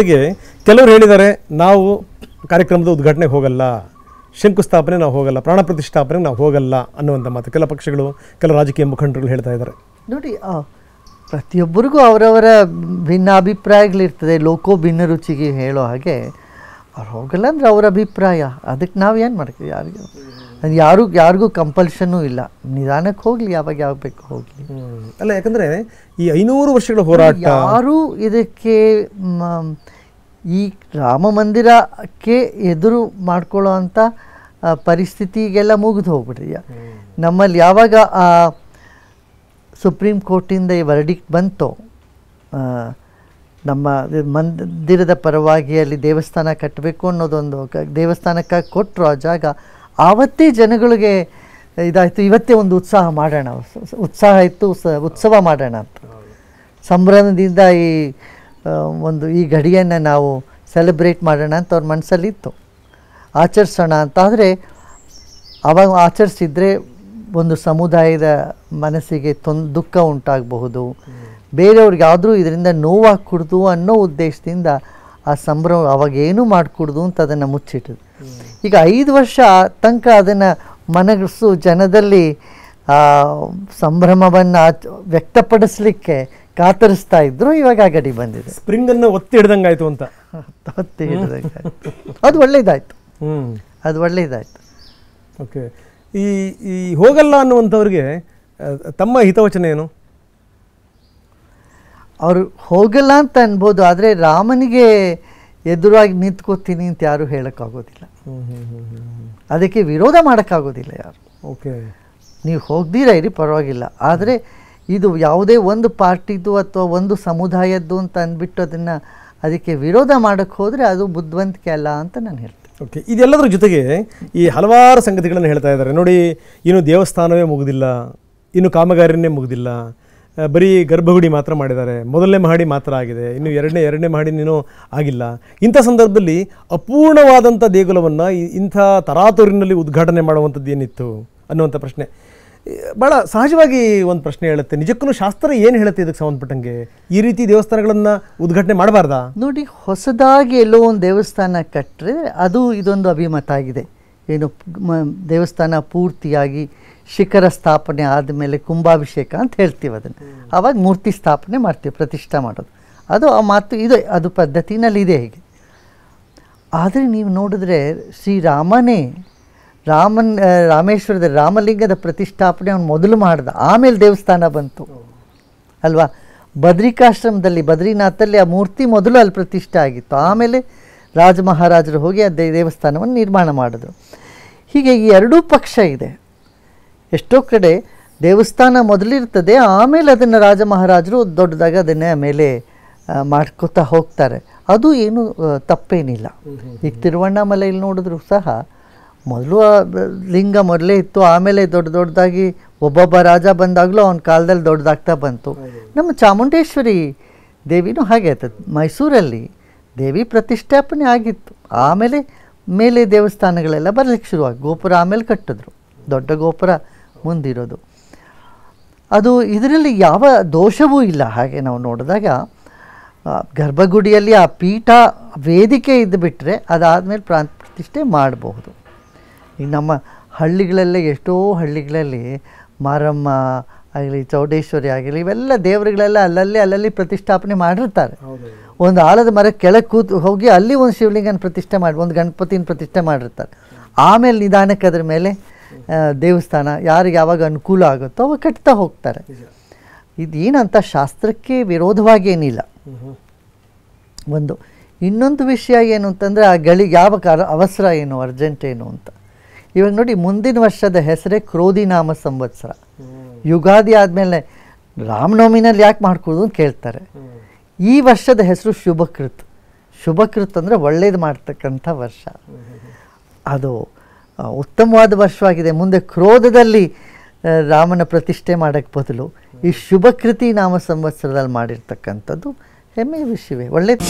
ಜೊತೆಗೆ ಕೆಲವರು ಹೇಳಿದ್ದಾರೆ ನಾವು ಕಾರ್ಯಕ್ರಮದ ಉದ್ಘಾಟನೆಗೆ ಹೋಗಲ್ಲ, ಶಂಕುಸ್ಥಾಪನೆ ನಾವು ಹೋಗಲ್ಲ, ಪ್ರಾಣ ಪ್ರತಿಷ್ಠಾಪನೆಗೆ ನಾವು ಹೋಗಲ್ಲ ಅನ್ನುವಂಥ ಮಾತು ಕೆಲ ಪಕ್ಷಗಳು, ಕೆಲ ರಾಜಕೀಯ ಮುಖಂಡರುಗಳು ಹೇಳ್ತಾ ಇದ್ದಾರೆ. ನೋಡಿ, ಪ್ರತಿಯೊಬ್ಬರಿಗೂ ಅವರವರ ಭಿನ್ನಾಭಿಪ್ರಾಯಗಳಿರ್ತದೆ. ಲೋಕೋ ಭಿನ್ನ ರುಚಿಗೆ ಹೇಳೋ ಹಾಗೆ ಅವ್ರು ಹೋಗಲ್ಲ ಅಂದರೆ ಅವ್ರ ಅಭಿಪ್ರಾಯ. ಅದಕ್ಕೆ ನಾವು ಏನು ಮಾಡ್ತೀವಿ? ಯಾರಿಗೂ ಕಂಪಲ್ಷನ್ನೂ ಇಲ್ಲ. ನಿಧಾನಕ್ಕೆ ಹೋಗಲಿ, ಯಾವಾಗ ಬೇಕು ಹೋಗಲಿ. ಅಲ್ಲ, ಯಾಕಂದರೆ ಈ 500 ವರ್ಷಗಳ ಹೋರಾಟ ಯಾರೂ ಇದಕ್ಕೆ ಈ ರಾಮ ಮಂದಿರಕ್ಕೆ ಎದುರು ಮಾಡ್ಕೊಳ್ಳೋ ಅಂಥ ಪರಿಸ್ಥಿತಿಗೆಲ್ಲ ಮುಗಿದು ಹೋಗ್ಬಿಟ್ರಿ. ನಮ್ಮಲ್ಲಿ ಯಾವಾಗ ಸುಪ್ರೀಂ ಕೋರ್ಟಿಂದ ಈ ವರ್ಡಿಕ್ಟ್ ಬಂತು, ನಮ್ಮ ಮಂದಿರದ ಪರವಾಗಿ ಅಲ್ಲಿ ದೇವಸ್ಥಾನ ಕಟ್ಟಬೇಕು ಅನ್ನೋದೊಂದು ದೇವಸ್ಥಾನಕ್ಕಾಗಿ ಕೊಟ್ಟರು ಆ ಜಾಗ, ಆವತ್ತೇ ಜನಗಳಿಗೆ ಇದಾಯಿತು, ಇವತ್ತೇ ಒಂದು ಉತ್ಸಾಹ ಮಾಡೋಣ, ಉತ್ಸಾಹ ಇತ್ತು, ಉತ್ಸವ ಮಾಡೋಣ ಅಂತ ಸಂಭ್ರಮದಿಂದ ಈ ಗಡಿಯನ್ನು ನಾವು ಸೆಲೆಬ್ರೇಟ್ ಮಾಡೋಣ ಅಂತ ಅವ್ರ ಮನಸ್ಸಲ್ಲಿತ್ತು, ಆಚರಿಸೋಣ ಅಂತ. ಆದರೆ ಆವಾಗ ಆಚರಿಸಿದರೆ ಒಂದು ಸಮುದಾಯದ ಮನಸ್ಸಿಗೆ ದುಃಖ ಉಂಟಾಗಬಹುದು, ಬೇರೆಯವ್ರಿಗೆ ಆದರೂ ಇದರಿಂದ ನೋವಾಗ್ಕೂಡ್ದು ಅನ್ನೋ ಉದ್ದೇಶದಿಂದ ಆ ಸಂಭ್ರಮ ಅವಾಗೇನೂ ಮಾಡಿಕೊಡ್ದು ಅಂತ ಅದನ್ನು ಮುಚ್ಚಿಟ್ಟದು. ಈಗ 5 ವರ್ಷ ತನಕ ಅದನ್ನು ಮನಸ್ಸು ಜನದಲ್ಲಿ ಸಂಭ್ರಮವನ್ನು ವ್ಯಕ್ತಪಡಿಸ್ಲಿಕ್ಕೆ ಕಾತರಿಸ್ತಾ ಇದ್ರು. ಇವಾಗ ಆ ಗಡಿ ಬಂದಿದೆ. ಸ್ಪ್ರಿಂಗನ್ನು ಒತ್ತಿ ಹಿಡ್ದಂಗೆ ಆಯಿತು ಅಂತ. ಒತ್ತಿ ಹಿಡ್ದಂಗೆ ಆಯಿತು. ಅದು ಒಳ್ಳೇದಾಯಿತು. ಅದು ಒಳ್ಳೇದಾಯಿತು. ಓಕೆ. ಈ ಹೋಗಲ್ಲ ಅನ್ನುವಂಥವ್ರಿಗೆ ತಮ್ಮ ಹಿತವಚನ ಏನು? ಅವರು ಹೋಗಲ್ಲ ಅಂತ ಅನ್ಬೋದು, ಆದರೆ ರಾಮನಿಗೆ ಎದುರಾಗಿ ನಿಂತ್ಕೋತೀನಿ ಅಂತ ಯಾರೂ ಹೇಳೋಕ್ಕಾಗೋದಿಲ್ಲ. ಅದಕ್ಕೆ ವಿರೋಧ ಮಾಡೋಕ್ಕಾಗೋದಿಲ್ಲ ಯಾರು. ಓಕೆ, ನೀವು ಹೋಗ್ದಿರಾ ಇರಿ, ಪರವಾಗಿಲ್ಲ. ಆದರೆ ಇದು ಯಾವುದೇ ಒಂದು ಪಾರ್ಟಿದು ಅಥವಾ ಒಂದು ಸಮುದಾಯದ್ದು ಅಂತ ಅಂದ್ಬಿಟ್ಟು ಅದಕ್ಕೆ ವಿರೋಧ ಮಾಡೋಕ್ಕೆ ಹೋದರೆ ಅದು ಬುದ್ಧಿವಂತಿಕೆ ಅಲ್ಲ ಅಂತ ನಾನು ಹೇಳ್ತೀನಿ. ಓಕೆ, ಇದೆಲ್ಲದರ ಜೊತೆಗೆ ಈ ಹಲವಾರು ಸಂಗತಿಗಳನ್ನು ಹೇಳ್ತಾ ಇದ್ದಾರೆ ನೋಡಿ. ಇನ್ನು ದೇವಸ್ಥಾನವೇ ಮುಗಿದಿಲ್ಲ, ಇನ್ನು ಕಾಮಗಾರಿನೇ ಮುಗಿದಿಲ್ಲ, ಬರೀ ಗರ್ಭಗುಡಿ ಮಾತ್ರ ಮಾಡಿದ್ದಾರೆ, ಮೊದಲನೇ ಮಹಡಿ ಮಾತ್ರ ಆಗಿದೆ, ಇನ್ನು ಎರಡನೇ ಮಹಡಿನೇನೂ ಆಗಿಲ್ಲ. ಇಂಥ ಸಂದರ್ಭದಲ್ಲಿ ಅಪೂರ್ಣವಾದಂಥ ದೇಗುಲವನ್ನು ಇಂಥ ತರಾತುರಿನಲ್ಲಿ ಉದ್ಘಾಟನೆ ಮಾಡುವಂಥದ್ದು ಏನಿತ್ತು ಅನ್ನುವಂಥ ಪ್ರಶ್ನೆ ಭಾಳ ಸಹಜವಾಗಿ ಒಂದು ಪ್ರಶ್ನೆ ಹೇಳುತ್ತೆ. ನಿಜಕ್ಕೂ ಶಾಸ್ತ್ರ ಏನು ಹೇಳುತ್ತೆ ಇದಕ್ಕೆ ಸಂಬಂಧಪಟ್ಟಂಗೆ? ಈ ರೀತಿ ದೇವಸ್ಥಾನಗಳನ್ನು ಉದ್ಘಾಟನೆ ಮಾಡಬಾರ್ದಾ? ನೋಡಿ, ಹೊಸದಾಗಿ ಎಲ್ಲೋ ಒಂದು ದೇವಸ್ಥಾನ ಕಟ್ಟರೆ ಅದು ಇದೊಂದು ಅಭಿಮತ ಆಗಿದೆ. ಏನು ದೇವಸ್ಥಾನ ಪೂರ್ತಿಯಾಗಿ ಶಿಖರ ಸ್ಥಾಪನೆ ಆದಮೇಲೆ ಕುಂಭಾಭಿಷೇಕ ಅಂತ ಹೇಳ್ತೀವಿ. ಅದನ್ನು ಆವಾಗ ಮೂರ್ತಿ ಸ್ಥಾಪನೆ ಮಾಡ್ತೀವಿ, ಪ್ರತಿಷ್ಠಾ ಮಾಡೋದು. ಅದು ಆ ಮಾತು ಇದೆ, ಅದು ಪದ್ಧತಿನಲ್ಲಿ ಇದೆ ಹೀಗೆ. ಆದರೆ ನೀವು ನೋಡಿದ್ರೆ ರಾಮೇಶ್ವರದ ರಾಮಲಿಂಗದ ಪ್ರತಿಷ್ಠಾಪನೆ ಅವನು ಮೊದಲು ಮಾಡ್ದ, ಆಮೇಲೆ ದೇವಸ್ಥಾನ ಬಂತು ಅಲ್ವಾ. ಬದ್ರಿಕಾಶ್ರಮದಲ್ಲಿ ಬದ್ರಿನಾಥಲ್ಲಿ ಆ ಮೂರ್ತಿ ಮೊದಲು ಅಲ್ಲಿ ಪ್ರತಿಷ್ಠೆ ಆಗಿತ್ತು, ಆಮೇಲೆ ರಾಜ ಮಹಾರಾಜರು ಹೋಗಿ ಆ ದೇವಸ್ಥಾನವನ್ನು ನಿರ್ಮಾಣ ಮಾಡಿದ್ರು. ಹೀಗೆ ಈ ಎರಡೂ ಪಕ್ಷ ಇದೆ. ಎಷ್ಟೋ ಕಡೆ ದೇವಸ್ಥಾನ ಮೊದಲಿರ್ತದೆ, ಆಮೇಲೆ ಅದನ್ನು ರಾಜ ಮಹಾರಾಜರು ದೊಡ್ಡದಾಗ ಅದನ್ನೇ ಮೇಲೆ ಮಾಡ್ಕೋತಾ ಹೋಗ್ತಾರೆ. ಅದು ಏನು ತಪ್ಪೇನಿಲ್ಲ. ಈಗ ತಿರುವಣ್ಣಾಮಲೆಯಲ್ಲಿ ನೋಡಿದ್ರು ಸಹ ಮೊದಲು ಲಿಂಗ ಮೊದಲೇ ಇತ್ತು, ಆಮೇಲೆ ದೊಡ್ಡದಾಗಿ ಒಬ್ಬೊಬ್ಬ ರಾಜ ಬಂದಾಗಲೂ ಅವನ ಕಾಲದಲ್ಲಿ ದೊಡ್ಡದಾಗ್ತಾ ಬಂತು. ನಮ್ಮ ಚಾಮುಂಡೇಶ್ವರಿ ದೇವಿನೂ ಹಾಗೆ ಆಯ್ತದೆ. ಮೈಸೂರಲ್ಲಿ ದೇವಿ ಪ್ರತಿಷ್ಠಾಪನೆ ಆಗಿತ್ತು, ಆಮೇಲೆ ಮೇಲೆ ದೇವಸ್ಥಾನಗಳೆಲ್ಲ ಬರಲಿಕ್ಕೆ ಶುರುವಾಗಿ ಗೋಪುರ ಆಮೇಲೆ ಕಟ್ಟಿದ್ರು, ದೊಡ್ಡ ಗೋಪುರ ಮುಂದಿರೋದು. ಅದು ಇದರಲ್ಲಿ ಯಾವ ದೋಷವೂ ಇಲ್ಲ. ಹಾಗೆ ನಾವು ನೋಡಿದಾಗ ಗರ್ಭಗುಡಿಯಲ್ಲಿ ಆ ಪೀಠ ವೇದಿಕೆ ಇದ್ದು ಬಿಟ್ಟರೆ ಅದಾದಮೇಲೆ ಪ್ರಾಣ ಪ್ರತಿಷ್ಠೆ ಮಾಡಬಹುದು. ಈಗ ನಮ್ಮ ಹಳ್ಳಿಗಳಲ್ಲೇ ಎಷ್ಟೋ ಹಳ್ಳಿಗಳಲ್ಲಿ ಮಾರಮ್ಮ ಆಗಲಿ, ಚೌಡೇಶ್ವರಿ ಆಗಲಿ, ಇವೆಲ್ಲ ದೇವರುಗಳೆಲ್ಲ ಅಲ್ಲಲ್ಲಿ ಪ್ರತಿಷ್ಠಾಪನೆ ಮಾಡಿರ್ತಾರೆ. ಒಂದು ಆಲದ ಮರ ಕೆಳಗೆ ಹೋಗಿ ಅಲ್ಲಿ ಒಂದು ಶಿವಲಿಂಗನ ಪ್ರತಿಷ್ಠೆ ಮಾಡಿ, ಒಂದು ಗಣಪತಿನ ಪ್ರತಿಷ್ಠೆ ಮಾಡಿರ್ತಾರೆ. ಆಮೇಲೆ ನಿಧಾನಕ್ಕೆ ಅದ್ರ ಮೇಲೆ ದೇವಸ್ಥಾನ ಯಾರಿಗೆ ಯಾವಾಗ ಅನುಕೂಲ ಆಗುತ್ತೋ ಅವಾಗ ಕಟ್ತಾ ಹೋಗ್ತಾರೆ. ಇದೇನಂತ ಶಾಸ್ತ್ರಕ್ಕೆ ವಿರೋಧವಾಗಿ ಏನಿಲ್ಲ. ಒಂದು ಇನ್ನೊಂದು ವಿಷಯ ಏನು ಅಂತಂದರೆ ಆ ಗಳಿಗೆ ಯಾವ ಅವಸರ ಏನು, ಅರ್ಜೆಂಟ್ ಏನು ಅಂತ. ಇವಾಗ ನೋಡಿ, ಮುಂದಿನ ವರ್ಷದ ಹೆಸರೇ ಕ್ರೋಧಿ ನಾಮ ಸಂವತ್ಸರ. ಯುಗಾದಿ ಆದಮೇಲೆ ರಾಮನವಮಿನಲ್ಲಿ ಯಾಕೆ ಮಾಡ್ಕೊಡೋದು ಅಂತ ಕೇಳ್ತಾರೆ. ಈ ವರ್ಷದ ಹೆಸರು ಶುಭಕೃತ್. ಶುಭಕೃತ್ ಅಂದರೆ ಒಳ್ಳೇದು ಮಾಡ್ತಕ್ಕಂಥ ವರ್ಷ. ಅದು ಉತ್ತಮವಾದ ವರ್ಷವಾಗಿದೆ. ಮುಂದೆ ಕ್ರೋಧದಲ್ಲಿ ರಾಮನ ಪ್ರತಿಷ್ಠೆ ಮಾಡೋಕ್ಕೆ ಬದಲು ಈ ಶುಭಕೃತಿ ನಾಮ ಸಂವತ್ಸರದಲ್ಲಿ ಮಾಡಿರ್ತಕ್ಕಂಥದ್ದು ಹೆಮ್ಮೆಯ ವಿಷಯವೇ, ಒಳ್ಳೆಯದು.